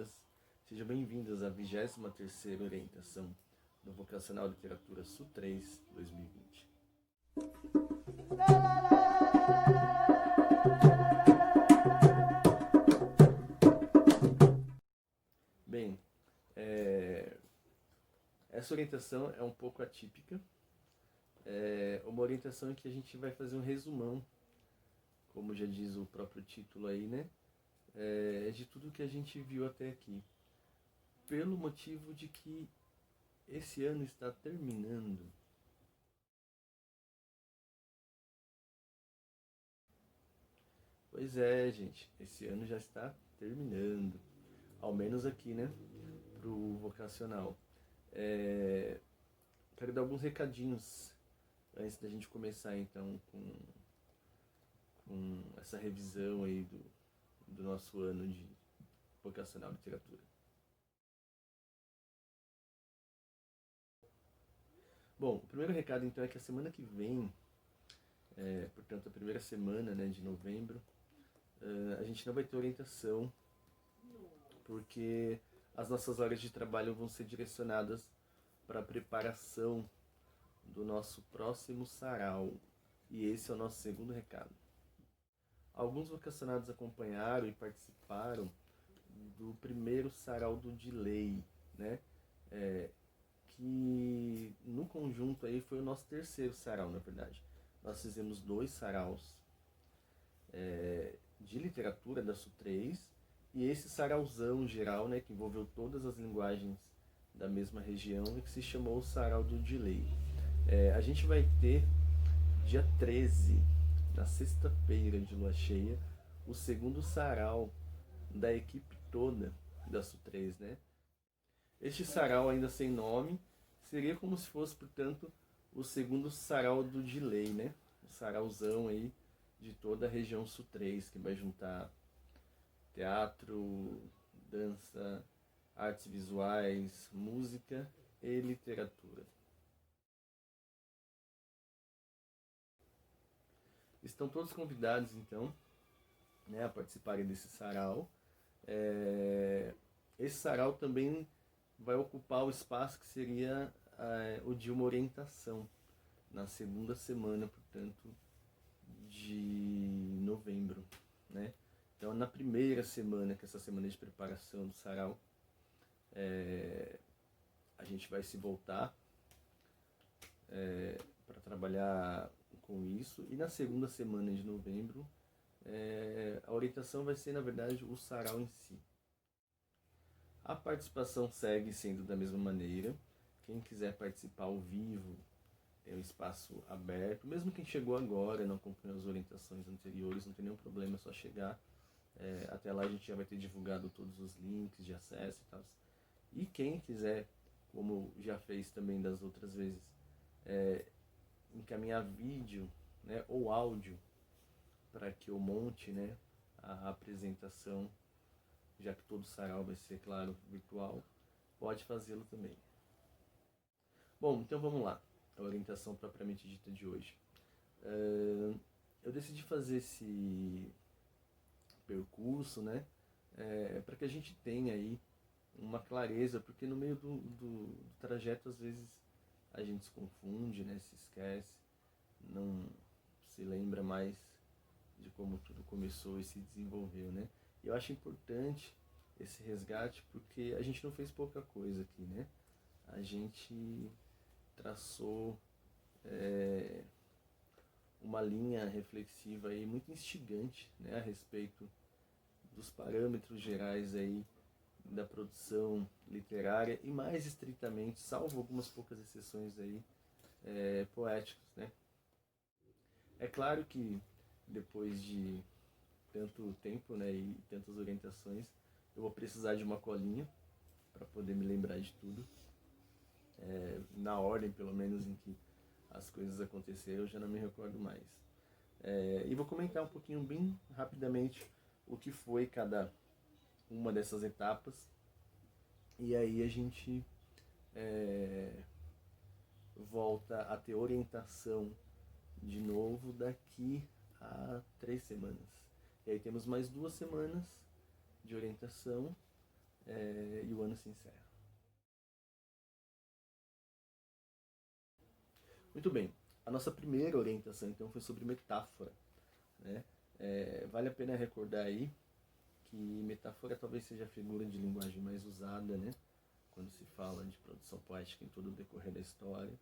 todas. Sejam bem-vindas à 23ª orientação do Vocacional Literatura Sul 3 2020. Bem, essa orientação é um pouco atípica. É uma orientação em que a gente vai fazer um resumão, como já diz o próprio título aí, né? De tudo que a gente viu até aqui. Pelo motivo de que esse ano está terminando. Pois é, gente, esse ano já está terminando. Ao menos aqui, né? Pro vocacional. Quero dar alguns recadinhos antes da gente começar, então, com essa revisão aí do nosso ano de vocacional literatura. Bom, o primeiro recado, então, é que a semana que vem, portanto, a primeira semana, né, de novembro, a gente não vai ter orientação, porque as nossas horas de trabalho vão ser direcionadas para a preparação do nosso próximo sarau. E esse é o nosso segundo recado. Alguns vocacionados acompanharam e participaram do primeiro sarau do Delay, né? Que no conjunto aí foi o nosso terceiro sarau, na verdade. Nós fizemos 2 saraus de literatura da SU3 e esse sarauzão geral, né, que envolveu todas as linguagens da mesma região e que se chamou o Sarau do Delay. A gente vai ter dia 13, na sexta-feira de lua cheia, o segundo sarau da equipe toda da SU3, né? Este sarau, ainda sem nome, seria como se fosse, portanto, o segundo sarau do Delay, né? O sarauzão aí de toda a região SU3, que vai juntar teatro, dança, artes visuais, música e literatura. Estão todos convidados, então, né, a participarem desse sarau. Esse sarau também vai ocupar o espaço que seria o de uma orientação, na segunda semana, portanto, de novembro, né? Então, na primeira semana, que é essa semana de preparação do sarau, a gente vai se voltar para trabalhar com isso. E na segunda semana de novembro, a orientação vai ser, na verdade, o sarau em si. A participação segue sendo da mesma maneira. Quem quiser participar ao vivo, tem um espaço aberto. Mesmo quem chegou agora, não acompanhou as orientações anteriores, não tem nenhum problema, é só chegar. Até lá a gente já vai ter divulgado todos os links de acesso e tal. E quem quiser, como já fez também das outras vezes, encaminhar vídeo, né, ou áudio para que eu monte, né, a apresentação, já que todo sarau vai ser, claro, virtual, pode fazê-lo também. Bom, então vamos lá, a orientação propriamente dita de hoje. Eu decidi fazer esse percurso, né, para que a gente tenha aí uma clareza, porque no meio do trajeto, às vezes, a gente se confunde, né, se esquece, não se lembra mais de como tudo começou e se desenvolveu, né? E eu acho importante esse resgate porque a gente não fez pouca coisa aqui, né? A gente traçou uma linha reflexiva aí muito instigante, né, a respeito dos parâmetros gerais aí da produção literária e, mais estritamente, salvo algumas poucas exceções aí, poéticos, né? É claro que depois de tanto tempo, né, e tantas orientações, eu vou precisar de uma colinha para poder me lembrar de tudo, na ordem pelo menos em que as coisas aconteceram, eu já não me recordo mais. E vou comentar um pouquinho bem rapidamente o que foi cada uma dessas etapas, e aí a gente volta a ter orientação de novo daqui a 3 semanas. E aí temos mais 2 semanas de orientação, e o ano se encerra. Muito bem, a nossa primeira orientação então foi sobre metáfora, né? Vale a pena recordar aí que metáfora talvez seja a figura de linguagem mais usada, né? Quando se fala de produção poética em todo o decorrer da história.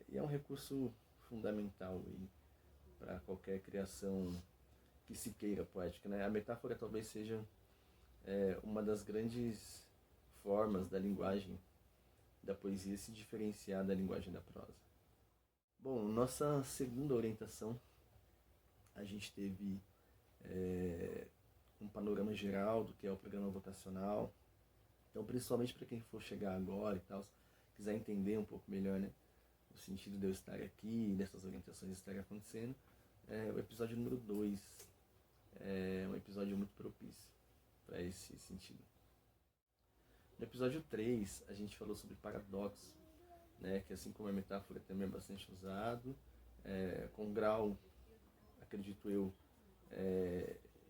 E é um recurso fundamental para qualquer criação que se queira poética, né? A metáfora talvez seja uma das grandes formas da linguagem da poesia se diferenciar da linguagem da prosa. Bom, nossa segunda orientação, a gente teve um panorama geral do que é o programa vocacional. Então, principalmente para quem for chegar agora e tal, quiser entender um pouco melhor, né, o sentido de eu estar aqui, dessas orientações estarem acontecendo, o episódio número 2 é um episódio muito propício para esse sentido. No episódio 3, a gente falou sobre paradoxo, né, que assim como a metáfora também é bastante usado, com grau, acredito eu,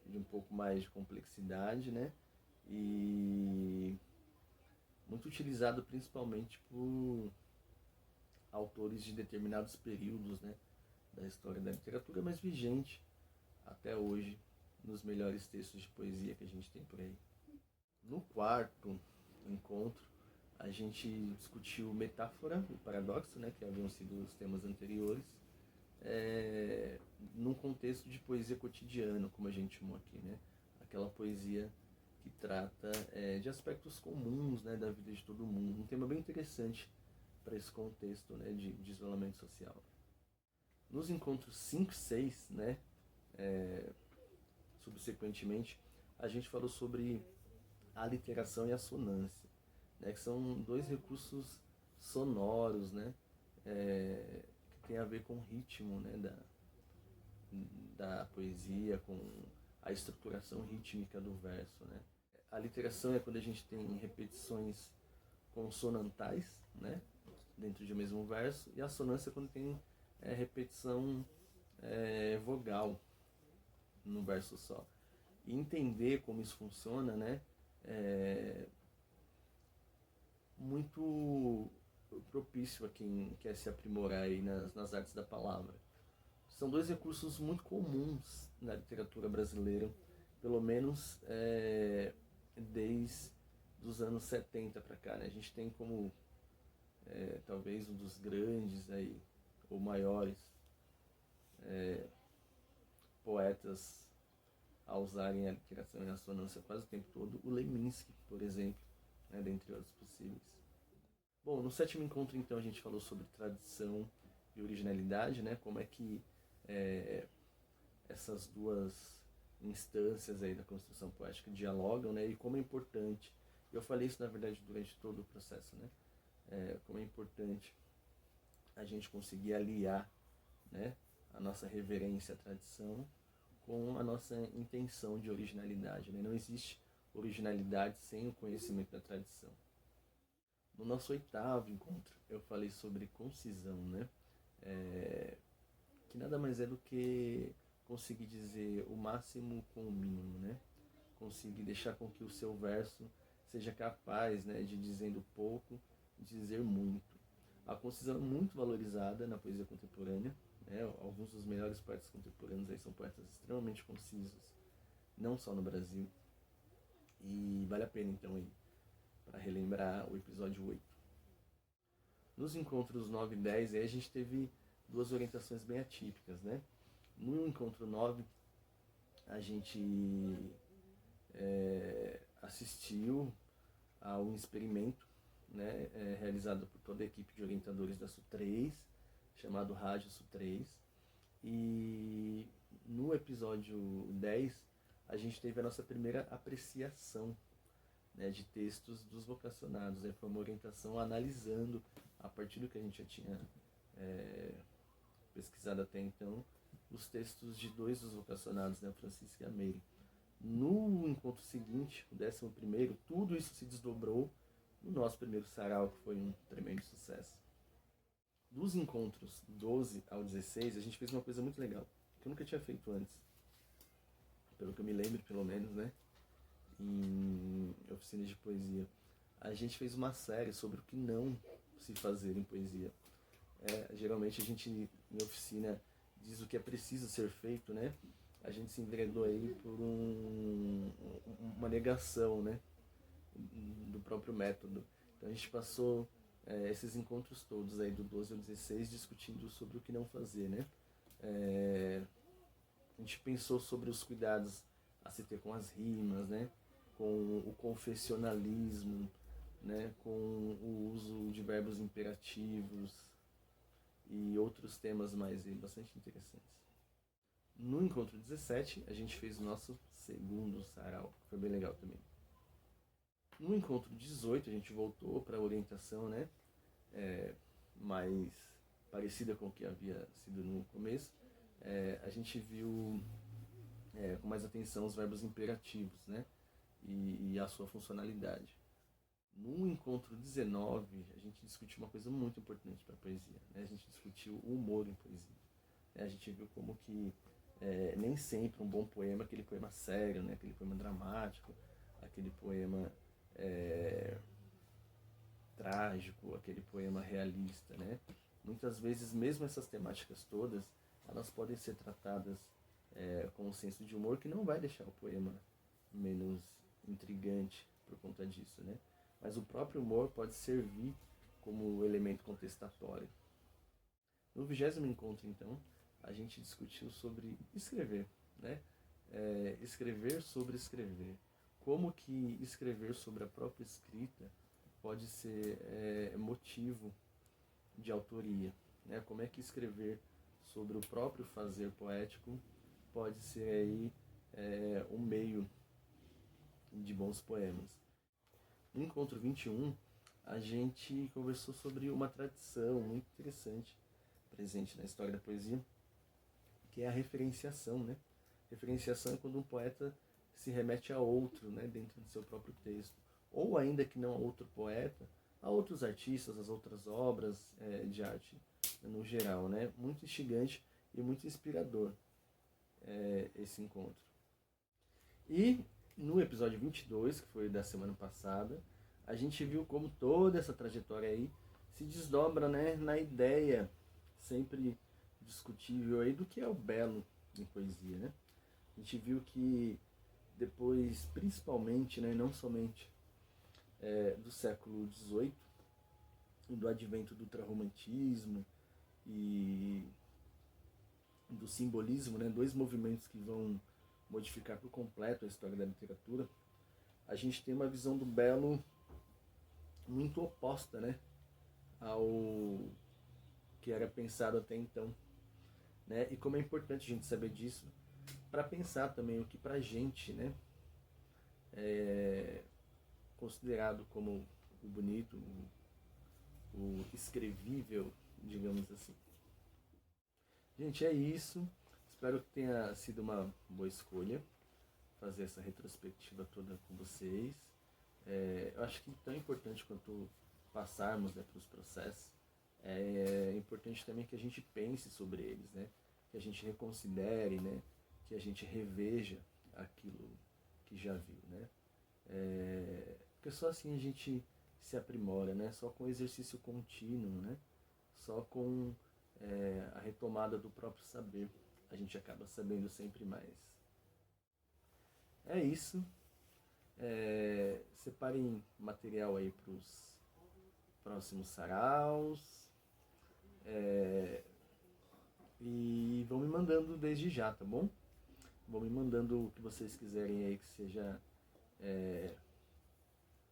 de um pouco mais de complexidade, né, e muito utilizado principalmente por autores de determinados períodos, né, da história da literatura, mas vigente até hoje nos melhores textos de poesia que a gente tem por aí. No quarto encontro, a gente discutiu metáfora e paradoxo, né, que haviam sido os temas anteriores, num contexto de poesia cotidiana, como a gente chamou aqui, né? Aquela poesia que trata de aspectos comuns, né, da vida de todo mundo. Um tema bem interessante para esse contexto, né, de isolamento social. Nos encontros 5 e 6, né, subsequentemente, a gente falou sobre a literação e a sonância, né, que são dois recursos sonoros, né, que tem a ver com o ritmo, né, da poesia, com a estruturação rítmica do verso, né. A literação é quando a gente tem repetições consonantais, né, dentro de um mesmo verso, e a sonância é quando tem repetição vogal no verso só. E entender como isso funciona, né, muito propício a quem quer se aprimorar aí nas artes da palavra. São dois recursos muito comuns na literatura brasileira, pelo menos desde os anos 70 para cá, né? A gente tem como talvez um dos grandes aí, ou maiores poetas a usarem a literação e a sonância quase o tempo todo, o Leminski, por exemplo, né, dentre outros possíveis. Bom, no sétimo encontro, então, a gente falou sobre tradição e originalidade, né, como é que essas duas instâncias aí da construção poética dialogam, né, e como é importante, eu falei isso, na verdade, durante todo o processo, né, como é importante a gente conseguir aliar, né, a nossa reverência à tradição com a nossa intenção de originalidade, né? Não existe originalidade sem o conhecimento da tradição. No nosso oitavo encontro, eu falei sobre concisão, né? Que nada mais é do que conseguir dizer o máximo com o mínimo, né? Conseguir deixar com que o seu verso seja capaz, né, de dizendo pouco, dizer muito. A concisão é muito valorizada na poesia contemporânea, né? Alguns dos melhores poetas contemporâneos aí são poetas extremamente concisos, não só no Brasil. E vale a pena então aí para relembrar o episódio 8. Nos encontros 9 e 10 aí a gente teve duas orientações bem atípicas, né? No encontro 9 a gente assistiu a um experimento, né, realizado por toda a equipe de orientadores da SU3, chamado Rádio SU3. E no episódio 10 a gente teve a nossa primeira apreciação, né, de textos dos vocacionados, né? Foi uma orientação analisando, a partir do que a gente já tinha pesquisado até então, os textos de dois dos vocacionados, né, Francisco e a Meire. No encontro seguinte, o 11º, tudo isso se desdobrou no nosso primeiro sarau, que foi um tremendo sucesso. Dos encontros 12 ao 16, a gente fez uma coisa muito legal, que eu nunca tinha feito antes, pelo que eu me lembro, pelo menos, né? em oficinas de poesia, a gente fez uma série sobre o que não se fazer em poesia. Geralmente a gente, em oficina, diz o que é preciso ser feito, né? A gente se enveredou aí por uma negação, né? Do próprio método. Então a gente passou esses encontros todos aí do 12 ao 16 discutindo sobre o que não fazer, né? A gente pensou sobre os cuidados a se ter com as rimas, né? Com o confessionalismo, né? Com o uso de verbos imperativos e outros temas mais bastante interessantes. No encontro 17, a gente fez o nosso segundo sarau, que foi bem legal também. No encontro 18, a gente voltou para a orientação, né? Mais parecida com o que havia sido no começo. A gente viu com mais atenção os verbos imperativos, né? E a sua funcionalidade. No encontro 19, a gente discutiu uma coisa muito importante para a poesia, né? A gente discutiu o humor em poesia. A gente viu como que nem sempre um bom poema é aquele poema sério, né? Aquele poema dramático, aquele poema trágico, aquele poema realista, né? Muitas vezes, mesmo essas temáticas todas, elas podem ser tratadas com um senso de humor que não vai deixar o poema menos intrigante por conta disso, né? Mas o próprio humor pode servir como elemento contestatório. No 20º encontro, então, a gente discutiu sobre escrever, né? Escrever sobre escrever. Como que escrever sobre a própria escrita pode ser motivo de autoria, né? Como é que escrever sobre o próprio fazer poético pode ser aí um meio de bons poemas. No encontro 21, a gente conversou sobre uma tradição muito interessante presente na história da poesia, que é a referenciação, né? Referenciação é quando um poeta se remete a outro, né, dentro do seu próprio texto, ou ainda que não a outro poeta, a outros artistas, as outras obras de arte no geral, né? Muito instigante e muito inspirador esse encontro. E no episódio 22, que foi da semana passada, a gente viu como toda essa trajetória aí se desdobra, né, na ideia sempre discutível aí do que é o belo em poesia, né? A gente viu que depois, principalmente, né, não somente do século XVIII, do advento do ultrarromantismo e do simbolismo, né, dois movimentos que vão modificar por completo a história da literatura, a gente tem uma visão do belo muito oposta, né, ao que era pensado até então, né? E como é importante a gente saber disso para pensar também o que pra gente, né, é considerado como o bonito, o escrevível, digamos assim. Gente, é isso. Espero que tenha sido uma boa escolha fazer essa retrospectiva toda com vocês. Eu acho que tão importante quanto passarmos, né, pelos processos, é importante também que a gente pense sobre eles, né? Que a gente reconsidere, né? Que a gente reveja aquilo que já viu, né? Porque só assim a gente se aprimora, né? Só com exercício contínuo, né? Só com a retomada do próprio saber a gente acaba sabendo sempre mais. É isso. Separem material aí para os próximos saraus. E vão me mandando desde já, tá bom? Vão me mandando o que vocês quiserem aí que seja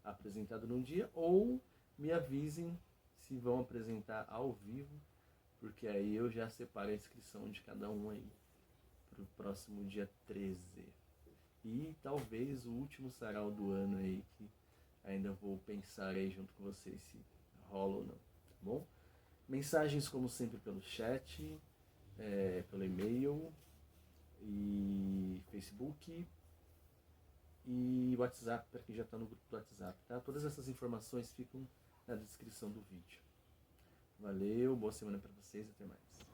apresentado num dia, ou me avisem se vão apresentar ao vivo, porque aí eu já separo a inscrição de cada um aí para o próximo dia 13. E talvez o último sarau do ano aí, que ainda vou pensar aí junto com vocês se rola ou não, tá bom? Mensagens como sempre pelo chat, pelo e-mail e Facebook e WhatsApp, para quem já está no grupo do WhatsApp, tá? Todas essas informações ficam na descrição do vídeo. Valeu, boa semana para vocês, até mais.